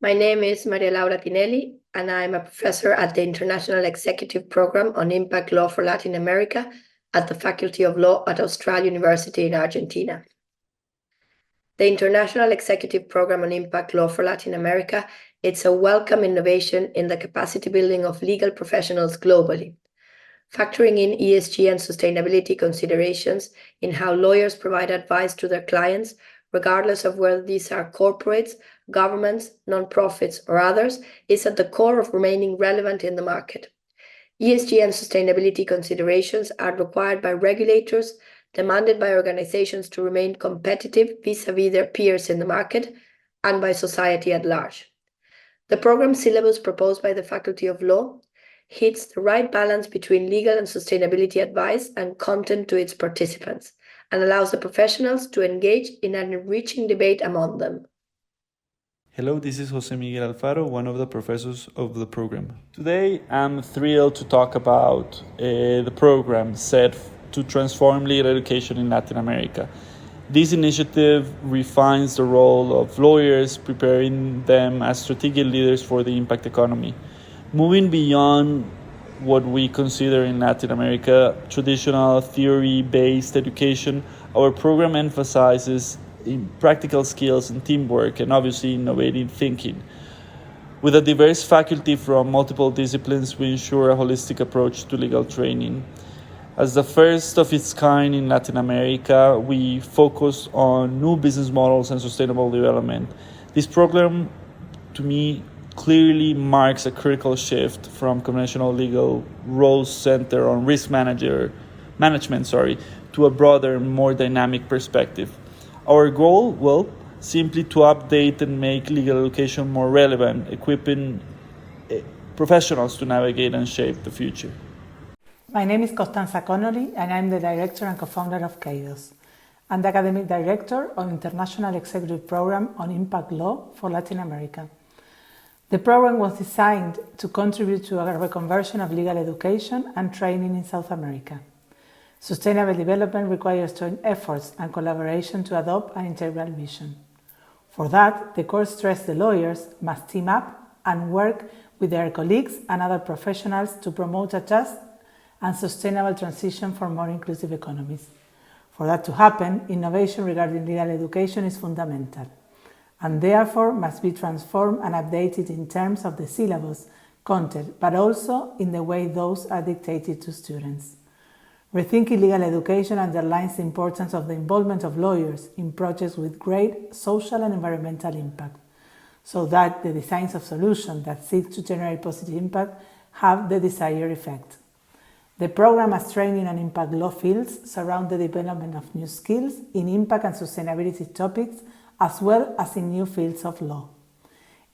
My name is María Tinelli, and I'm a professor at the International Executive Program on Impact Law for Latin America at the Faculty of Law at Austral University in Argentina. The International Executive Program on Impact Law for Latin America is a welcome innovation in the capacity building of legal professionals globally, factoring in ESG and sustainability considerations in how lawyers provide advice to their clients, regardless of whether these are corporates, governments, non-profits, or others, is at the core of remaining relevant in the market. ESG and sustainability considerations are required by regulators, demanded by organizations to remain competitive vis-à-vis their peers in the market, and by society at large. The program syllabus proposed by the Faculty of Law hits the right balance between legal and sustainability advice and content to its participants, and allows the professionals to engage in an enriching debate among them. Hello, this is José Miguel Alfaro, one of the professors of the program. Today, I'm thrilled to talk about the program set to transform legal education in Latin America. This initiative refines the role of lawyers, preparing them as strategic leaders for the impact economy. Moving beyond what we consider in Latin America traditional theory-based education, our program emphasizes in practical skills and teamwork and obviously innovative thinking. With a diverse faculty from multiple disciplines, we ensure a holistic approach to legal training. As the first of its kind in Latin America, we focus on new business models and sustainable development. This program, to me, clearly marks a critical shift from conventional legal roles centered on risk management, to a broader, more dynamic perspective. Our goal, simply to update and make legal education more relevant, equipping professionals to navigate and shape the future. My name is Constanza Connolly, and I'm the director and co-founder of Keidos. I'm the academic director of International Executive Program on Impact Law for Latin America. The program was designed to contribute to a reconversion of legal education and training in South America. Sustainable development requires joint efforts and collaboration to adopt an integral vision. For that, the course stressed the lawyers must team up and work with their colleagues and other professionals to promote a just and sustainable transition for more inclusive economies. For that to happen, innovation regarding legal education is fundamental, and therefore must be transformed and updated in terms of the syllabus, content, but also in the way those are dictated to students. Rethinking legal education underlines the importance of the involvement of lawyers in projects with great social and environmental impact, so that the designs of solutions that seek to generate positive impact have the desired effect. The program as training and impact law fields surround the development of new skills in impact and sustainability topics, as well as in new fields of law.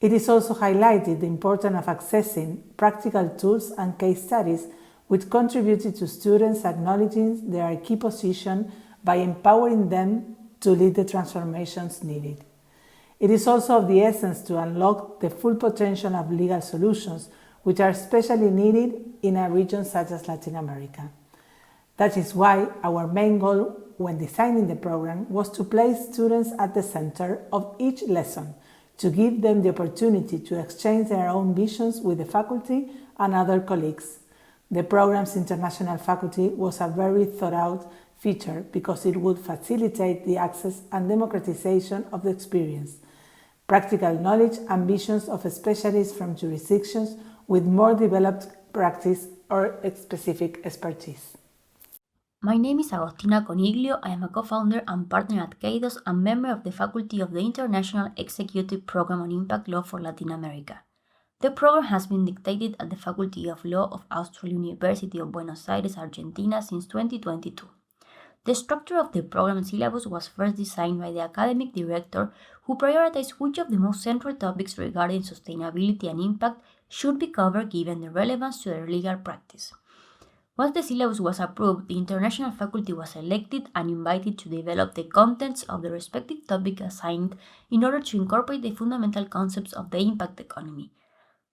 It is also highlighted the importance of accessing practical tools and case studies which contributed to students acknowledging their key position by empowering them to lead the transformations needed. It is also of the essence to unlock the full potential of legal solutions, which are especially needed in a region such as Latin America. That is why our main goal when designing the program was to place students at the center of each lesson, to give them the opportunity to exchange their own visions with the faculty and other colleagues. The program's international faculty was a very thought-out feature because it would facilitate the access and democratization of the experience, practical knowledge and visions of specialists from jurisdictions with more developed practice or specific expertise. My name is Agostina Coniglio. I am a co-founder and partner at Keidos and member of the faculty of the International Executive Program on Impact Law for Latin America. The program has been dictated at the Faculty of Law of Austral University of Buenos Aires, Argentina since 2022. The structure of the program syllabus was first designed by the academic director, who prioritized which of the most central topics regarding sustainability and impact should be covered given the relevance to their legal practice. Once the syllabus was approved, the international faculty was elected and invited to develop the contents of the respective topic assigned in order to incorporate the fundamental concepts of the impact economy.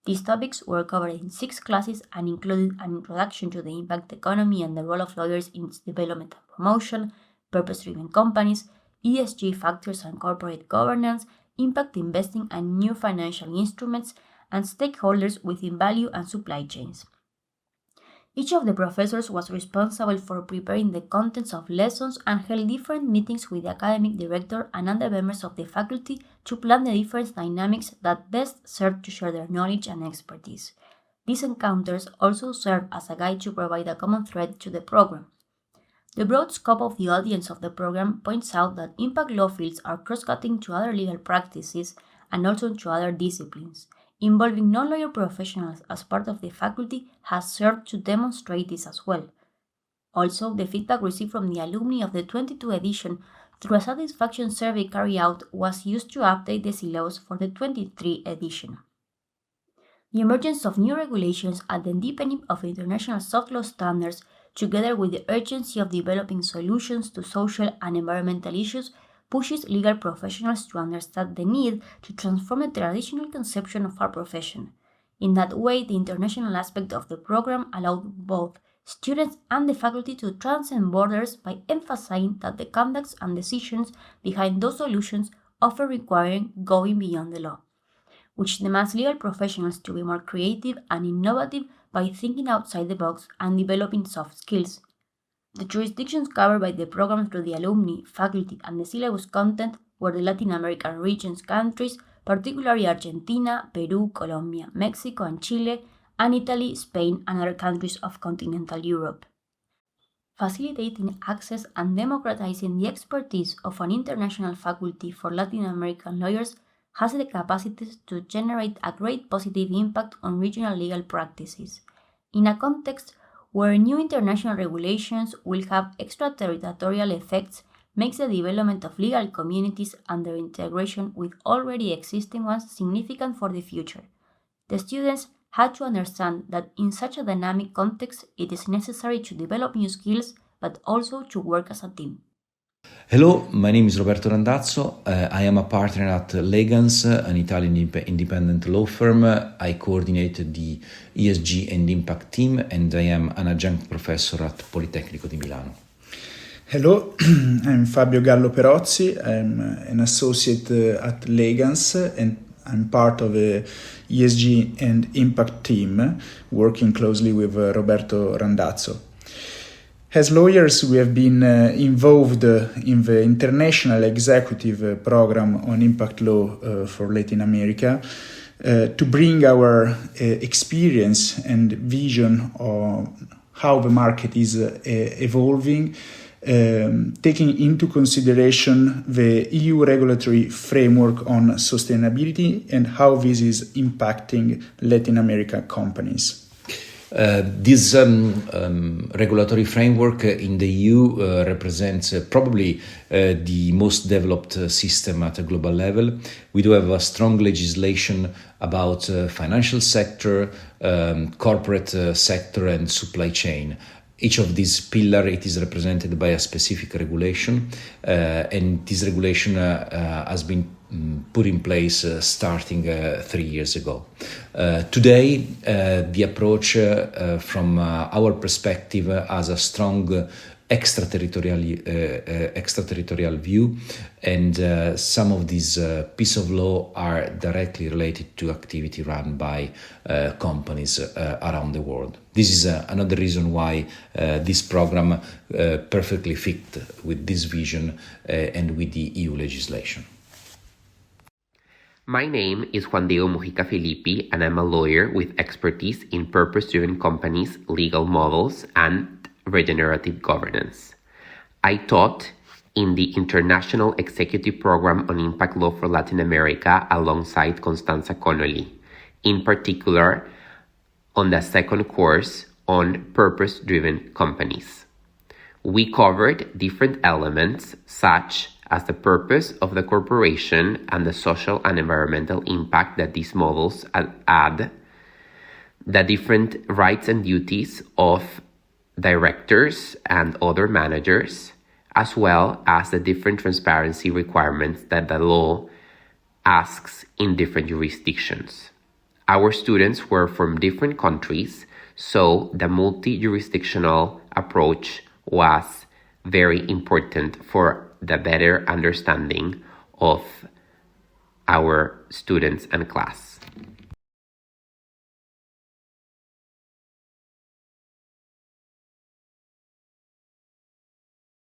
These topics were covered in 6 classes and included an introduction to the impact economy and the role of lawyers in its development and promotion, purpose-driven companies, ESG factors and corporate governance, impact investing, and new financial instruments, and stakeholders within value and supply chains. Each of the professors was responsible for preparing the contents of lessons and held different meetings with the academic director and other members of the faculty to plan the different dynamics that best served to share their knowledge and expertise. These encounters also serve as a guide to provide a common thread to the program. The broad scope of the audience of the program points out that impact law fields are cross-cutting to other legal practices and also to other disciplines. Involving non-lawyer professionals as part of the faculty has served to demonstrate this as well. Also, the feedback received from the alumni of the 22 edition through a satisfaction survey carried out was used to update the syllabus for the 23 edition. The emergence of new regulations and the deepening of international soft law standards, together with the urgency of developing solutions to social and environmental issues, pushes legal professionals to understand the need to transform the traditional conception of our profession. In that way, the international aspect of the program allowed both students and the faculty to transcend borders by emphasizing that the conducts and decisions behind those solutions often requiring going beyond the law, which demands legal professionals to be more creative and innovative by thinking outside the box and developing soft skills. The jurisdictions covered by the program through the alumni, faculty, and the syllabus content were the Latin American region's countries, particularly Argentina, Peru, Colombia, Mexico, and Chile, and Italy, Spain, and other countries of continental Europe. Facilitating access and democratizing the expertise of an international faculty for Latin American lawyers has the capacity to generate a great positive impact on regional legal practices. In a context where new international regulations will have extraterritorial effects, makes the development of legal communities and their integration with already existing ones significant for the future. The students had to understand that in such a dynamic context, it is necessary to develop new skills, but also to work as a team. Hello, my name is Roberto Randazzo. I am a partner at Legance, an Italian independent law firm. I coordinate the ESG and Impact team, and I am an adjunct professor at Politecnico di Milano. Hello, I'm Fabio Gallo Perozzi. I'm an associate at Legance, and I'm part of the ESG and Impact team, working closely with Roberto Randazzo. As lawyers, we have been involved in the International Executive Program on Impact Law for Latin America to bring our experience and vision on how the market is evolving, taking into consideration the EU regulatory framework on sustainability and how this is impacting Latin American companies. This regulatory framework in the EU represents probably the most developed system at a global level. We do have a strong legislation about financial sector, corporate sector, and supply chain. Each of these pillars, it is represented by a specific regulation, and this regulation has been put in place starting 3 years ago. Today, the approach from our perspective has a strong extraterritorial view, and some of these pieces of law are directly related to activity run by companies around the world. This is another reason why this program perfectly fit with this vision and with the EU legislation. My name is Juan Mujica Filippi, and I'm a lawyer with expertise in purpose-driven companies, legal models, and regenerative governance. I taught in the International Executive Program on Impact Law for Latin America alongside Constanza Connolly, in particular on the second course on purpose-driven companies. We covered different elements such as the purpose of the corporation and the social and environmental impact that these models add, the different rights and duties of directors and other managers, as well as the different transparency requirements that the law asks in different jurisdictions. Our students were from different countries, so the multi-jurisdictional approach was very important for the better understanding of our students and class.